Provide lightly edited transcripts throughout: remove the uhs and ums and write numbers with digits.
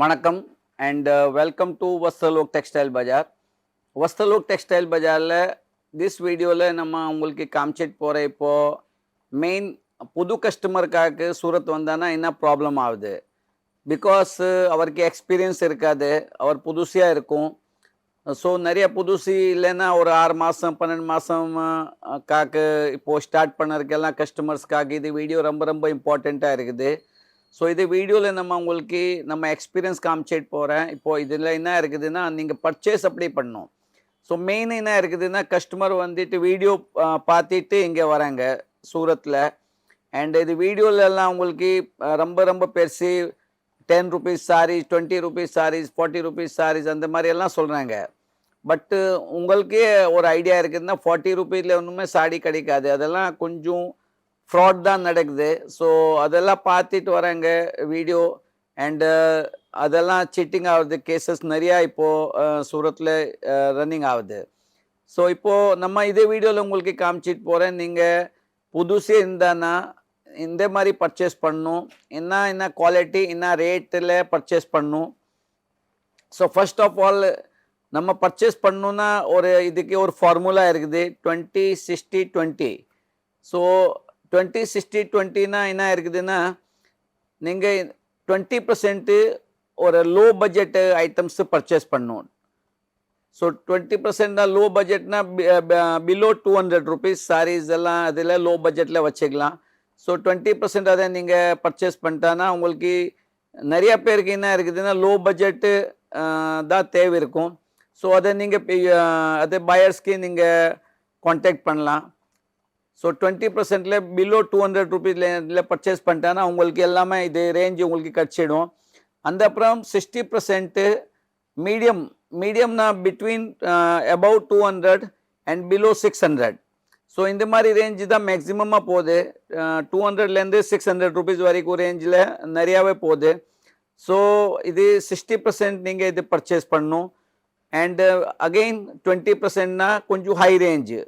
வணக்கம் and welcome to Vastalok textile bazaar. Vastalok textile பஜாரில் this வீடியோவில் நம்ம உங்களுக்கு காமிச்சிட்டு போகிற இப்போது மெயின் புது கஸ்டமருக்காக சூரத் வந்தானா என்ன ப்ராப்ளம் ஆகுது. பிகாஸ் அவருக்கு எக்ஸ்பீரியன்ஸ் இருக்காது, அவர் புதுசியாக இருக்கும். ஸோ நிறைய புதுசு இல்லைன்னா ஒரு 6 மாதம் 12 மாதம் காக்கு இப்போது ஸ்டார்ட் பண்ணறதுக்கெல்லாம் கஸ்டமர்ஸ்க்காக இது வீடியோ ரொம்ப ரொம்ப இம்பார்ட்டண்ட்டாக இருக்குது. ஸோ இது வீடியோவில் நம்ம உங்களுக்கு நம்ம எக்ஸ்பீரியன்ஸ் காமிச்சிட்டு போகிறேன். இப்போது இதில் என்ன இருக்குதுன்னா, நீங்கள் பர்ச்சேஸ் அப்ளை பண்ணணும். ஸோ மெயின் என்ன இருக்குதுன்னா, கஸ்டமர் வந்துட்டு வீடியோ பார்த்துட்டு இங்கே வராங்க சூரத்தில். அண்ட் இது வீடியோலெல்லாம் உங்களுக்கு ரொம்ப ரொம்ப பெருசு 10 rupees saris, 20 rupees saris, 40 rupees saris அந்த மாதிரி எல்லாம் சொல்கிறாங்க. பட்டு உங்களுக்கே ஒரு ஐடியா இருக்குதுன்னா 40 rupeesல ஒன்றுமே சாடி கிடைக்காது, அதெல்லாம் கொஞ்சம் ஃப்ராட் தான் நடக்குது. ஸோ அதெல்லாம் பார்த்துட்டு வராங்க வீடியோ. அண்டு அதெல்லாம் சீட்டிங் ஆகுது, கேசஸ் நிறையா இப்போது சூரத்தில் ரன்னிங் ஆகுது. ஸோ இப்போது நம்ம இதே வீடியோவில் உங்களுக்கு காமிச்சிட்டு போகிறேன். நீங்கள் புதுசே இருந்தானா இந்த மாதிரி பர்ச்சேஸ் பண்ணணும், என்ன குவாலிட்டி என்ன ரேட்டில் பர்ச்சேஸ் பண்ணணும். ஸோ ஃபர்ஸ்ட் ஆஃப் ஆல் நம்ம பர்ச்சேஸ் பண்ணணுன்னா இதுக்கு ஒரு ஃபார்முலா இருக்குது, 20-60-20. ஸோ 20-60-20னா என்ன இருக்குதுன்னா, நீங்கள் 20% ஒரு லோ பட்ஜெட்டு ஐட்டம்ஸு பர்ச்சேஸ் பண்ணணும். ஸோ 20% லோ பட்ஜெட்னா பிலோ 200 rupees சாரீஸ் எல்லாம் அதில் லோ பட்ஜெட்டில் வச்சுக்கலாம். ஸோ 20% அதை நீங்கள் பர்ச்சேஸ் பண்ணிட்டானா உங்களுக்கு நிறைய பேருக்கு என்ன இருக்குதுன்னா லோ பட்ஜெட்டு தான் தேவை இருக்கும். ஸோ அதை நீங்கள் அது பையர்ஸ்க்கு நீங்கள் கான்டாக்ட் பண்ணலாம். ஸோ 20%ல பிலோ 200 rupeesல பர்ச்சேஸ் பண்ணிட்டானா உங்களுக்கு எல்லாமே இது ரேஞ்சு உங்களுக்கு கிடச்சிடும். அந்த அப்புறம் 60% மீடியம்னா between above 200 and below 600. So இந்த மாதிரி ரேஞ்சு தான் மேக்ஸிமமாக போகுது. 200லேருந்து 600 rupees வரைக்கும் ரேஞ்சில் நிறையாவே போகுது. ஸோ இது 60% நீங்கள் இது பர்ச்சேஸ் பண்ணணும். அண்டு அகெயின் 20%னா கொஞ்சம் ஹை ரேஞ்சு,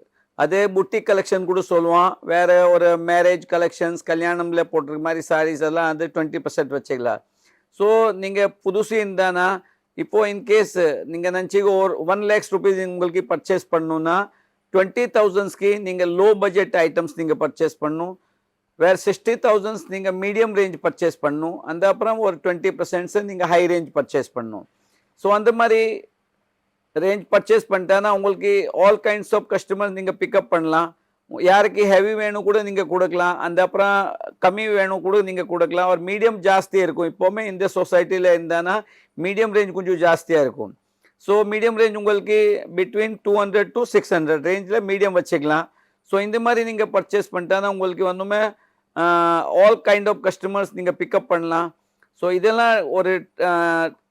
அதே புட்டிக் கலெக்ஷன் கூட சொல்லுவான். வேறு ஒரு மேரேஜ் கலெக்ஷன்ஸ் கல்யாணம்ல போட்டிருக்க மாதிரி சாரீஸ் எல்லாம் அது 20% வச்சுக்கலாம். ஸோ நீங்கள் புதுசு இருந்தானா இப்போது இன்கேஸ் நீங்கள் நினச்சிக்க ஒரு 1 lakhs rupees உங்களுக்கு பர்ச்சேஸ் பண்ணணுன்னா 20,000க்கு நீங்கள் லோ பட்ஜெட் ஐட்டம்ஸ் நீங்கள் பர்ச்சேஸ் பண்ணணும். வேறு 60,000 நீங்கள் மீடியம் ரேஞ்ச் பர்ச்சேஸ் பண்ணணும். அந்த அப்புறம் ஒரு 20% நீங்கள் ஹை ரேஞ்ச் பர்ச்சேஸ் பண்ணணும். ஸோ அந்த மாதிரி ரேஞ்ச் பர்ச்சேஸ் பண்ணிட்டானா உங்களுக்கு ஆல் கைண்ட்ஸ் ஆஃப் கஸ்டமர்ஸ் நீங்கள் பிக்கப் பண்ணலாம். யாருக்கு ஹெவி வேணும் கூட நீங்கள் கொடுக்கலாம், அந்த அப்புறம் கம்மி வேணும் கூட நீங்கள் கொடுக்கலாம். ஒரு மீடியம் ஜாஸ்தியாக இருக்கும். இப்போவுமே இந்த சொசைட்டியில் இருந்தானா மீடியம் ரேஞ்ச் கொஞ்சம் ஜாஸ்தியாக இருக்கும். ஸோ மீடியம் ரேஞ்ச் உங்களுக்கு பிட்வீன் 200 to 600 ரேஞ்சில் மீடியம் வச்சுக்கலாம். ஸோ இந்த மாதிரி நீங்கள் பர்ச்சேஸ் பண்ணிட்டானா உங்களுக்கு ஒன்றுமே ஆல் கைண்ட் ஆஃப் கஸ்டமர்ஸ் நீங்கள் பிக்கப் பண்ணலாம். ஸோ இதெல்லாம் ஒரு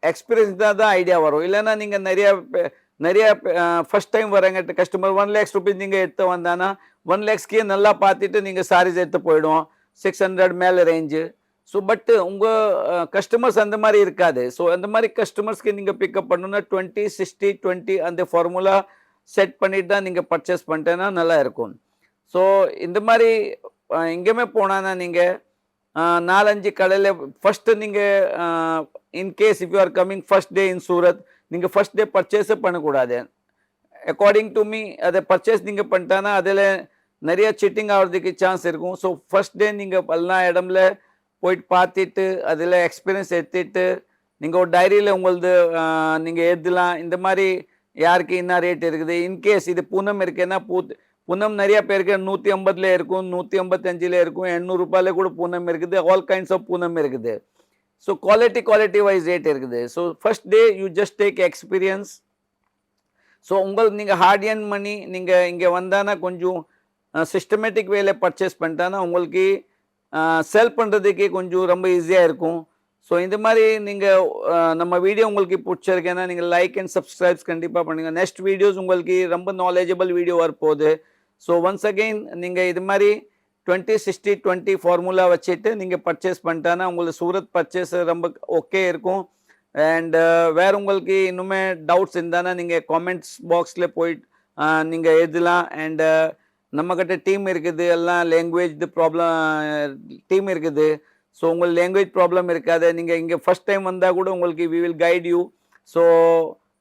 எக்ஸ்பீரியன்ஸ் தான் ஐடியா வரும். இல்லைன்னா நீங்கள் நிறைய ஃபஸ்ட் டைம் வரங்க கஸ்டமர் 1 lakhs rupees நீங்கள் எடுத்து வந்தானா 1 lakhsக்கே நல்லா பார்த்துட்டு நீங்கள் சாரீஸ் எடுத்து போயிடும் 600 மேலே ரேஞ்சு. ஸோ பட்டு உங்கள் கஸ்டமர்ஸ் அந்த மாதிரி இருக்காது. ஸோ அந்த மாதிரி கஸ்டமர்ஸ்க்கு நீங்கள் பிக்கப் பண்ணணுன்னா 20-60-20 அந்த ஃபார்முலா செட் பண்ணிட்டு தான் நீங்கள் பர்ச்சேஸ் பண்ணிட்டேன்னா நல்லா இருக்கும். ஸோ இந்த மாதிரி எங்கேயுமே போனான்னா நீங்கள் 4-5 கடையில் ஃபஸ்ட்டு நீங்கள் in case if you are coming first day in Surat நீங்கள் ஃபர்ஸ்ட் டே பர்ச்சேஸே பண்ணக்கூடாது. அக்கார்டிங் டு மீ அதை பர்ச்சேஸ் நீங்கள் பண்ணிட்டானா அதில் நிறைய சீட்டிங் ஆகிறதுக்கு சான்ஸ் இருக்கும். ஸோ ஃபர்ஸ்ட் டே நீங்கள் எல்லா இடம்ல போயிட்டு பார்த்துட்டு அதில் எக்ஸ்பீரியன்ஸ் எடுத்துட்டு நீங்கள் ஒரு டைரியில் உங்களது நீங்கள் எழுதலாம். இந்த மாதிரி யாருக்கு என்ன ரேட் இருக்குது. இன்கேஸ் இது பூனம் இருக்குன்னா பூனம் நிறைய பேருக்கு 150ல இருக்கும், 155ல இருக்கும், 800 ரூபாயில கூட பூனம் இருக்குது. ஆல் கைண்ட்ஸ் ஆஃப் பூனம் இருக்குது. ஸோ குவாலிட்டி வைஸ் ரேட் இருக்குது. So first day you just take experience. So உங்களுக்கு நீங்கள் ஹார்ட் ஏர்ன் மணி நீங்கள் இங்கே வந்தானா கொஞ்சம் சிஸ்டமேட்டிக் வேலை பர்ச்சேஸ் பண்ணிட்டானா உங்களுக்கு செல் பண்ணுறதுக்கே கொஞ்சம் ரொம்ப ஈஸியாக இருக்கும். ஸோ இந்த மாதிரி நீங்கள் நம்ம வீடியோ உங்களுக்கு பிடிச்சிருக்கேன்னா நீங்கள் லைக் அண்ட் சப்ஸ்கிரைப்ஸ் கண்டிப்பாக பண்ணுங்கள். நெக்ஸ்ட் வீடியோஸ் உங்களுக்கு ரொம்ப நாலேஜபிள் வீடியோ வரப்போகுது. ஸோ ஒன்ஸ் அகெயின் நீங்கள் இது மாதிரி 20-60-20 ஃபார்முலா வச்சுட்டு நீங்கள் பர்ச்சேஸ் பண்ணிட்டானா உங்களுக்கு சூரத் பர்ச்சேஸ் ரொம்ப ஓகே இருக்கும். அண்டு வேறு உங்களுக்கு இன்னுமே டவுட்ஸ் இருந்தானா நீங்கள் காமெண்ட்ஸ் பாக்ஸில் போயிட்டு நீங்கள் எழுதலாம். அண்டு நம்மக்கிட்ட டீம் இருக்குது, எல்லாம் லாங்குவேஜ் ப்ராப்ளம் டீம் இருக்குது. ஸோ உங்கள் லாங்குவேஜ் ப்ராப்ளம் இருக்காது. நீங்கள் இங்கே ஃபஸ்ட் டைம் வந்தால் கூட உங்களுக்கு we will guide you. So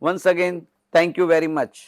once again thank you very much.